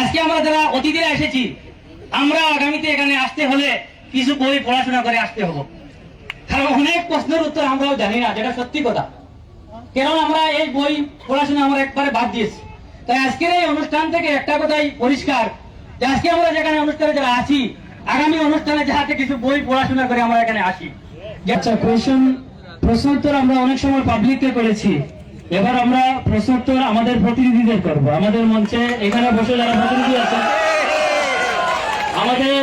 আজকে আমরা যারা অতিথিরা এসেছি, আমরা আগামীতে এখানে আসতে হলে কিছু বই পড়াশোনা করে আসতে হবে, কারণ অনেক প্রশ্নের উত্তর আমরাও জানি না, যেটা সত্যি কথা। কারণ আমরা এই বই পড়াশোনা আমরা একবারে বাদ দিয়েছি। তাই আজকের এই অনুষ্ঠান থেকে একটা কথাই পরিষ্কার, যে আজকে আমরা যেখানে অনুষ্ঠানে যারা আছি, আগামী অনুষ্ঠানে যাতে কিছু বই পড়াশোনা করে আমরা এখানে আসি। আচ্ছা, প্রশ্ন উত্তর আমরা অনেক সময় পাবলিককে করেছি, এবার আমরা প্রশ্ন উত্তর আমাদের প্রতিনিধিদের করব। আমাদের মঞ্চে এখানে বসে যারা প্রতিনিধি আছেন, আমাদের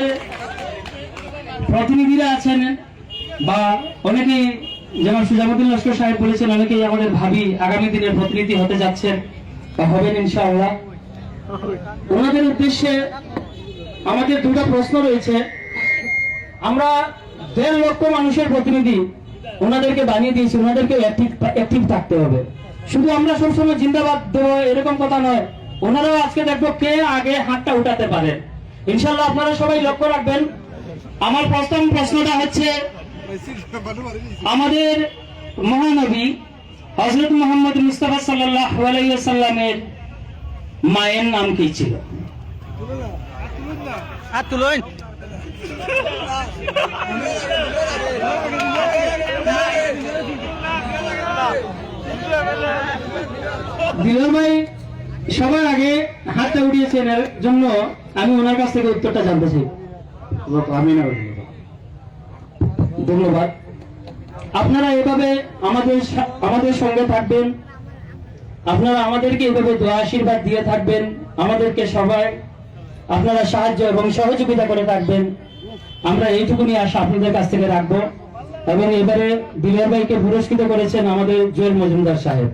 প্রতিনিধিরা আছেন, বা অনেকেই, যেমন সুজামুদ্দিন লস্কর সাহেব বলেছেন, অনেকেই আমাদের ভাবি আগামী দিনের প্রতিনিধি হতে যাচ্ছেন বা হবেন ইনশাআল্লাহ। ওনাদের উদ্দেশ্যে আমাদের দুটো প্রশ্ন রয়েছে। আমরা 1.5 লক্ষ মানুষের প্রতিনিধি ওনাদেরকে বানিয়ে দিয়েছি, ওনাদেরকে অ্যাক্টিভ থাকতে হবে। শুধু আমরা সবসময় জিন্দাবাদ দেবো এরকম কথা নয়, ওনারাও আজকে দেখবো কে আগে হাতটা উঠাতে পারে। ইনশাআল্লাহ আপনারা সবাই লক্ষ্য রাখবেন। আমার প্রথম প্রশ্নটা হচ্ছে, আমাদের মহানবী হযরত মুহাম্মদ মুস্তাফা সাল্লাল্লাহু আলাইহি ওয়াসাল্লামের মায়ের নাম কি ছিল? দিলার ভাই সবার আগে হাতটা উঠিয়েছেন, এর জন্য আমি ওনার কাছ থেকে উত্তরটা জানতে চাই। ধন্যবাদ। আপনারা এভাবে আমাদের সঙ্গে থাকবেন, আপনারা আমাদেরকে এভাবে দোয়া আশীর্বাদ দিয়ে থাকবেন, আমাদেরকে সবাই আপনারা সাহায্য এবং সহযোগিতা করে থাকবেন। আমরা এইটুকুনি আশা আপনাদের কাছ থেকে রাখবো। এবং এবারে দিলার ভাইকে পুরস্কৃত করেছেন আমাদের জুয়েল মজুমদার সাহেব।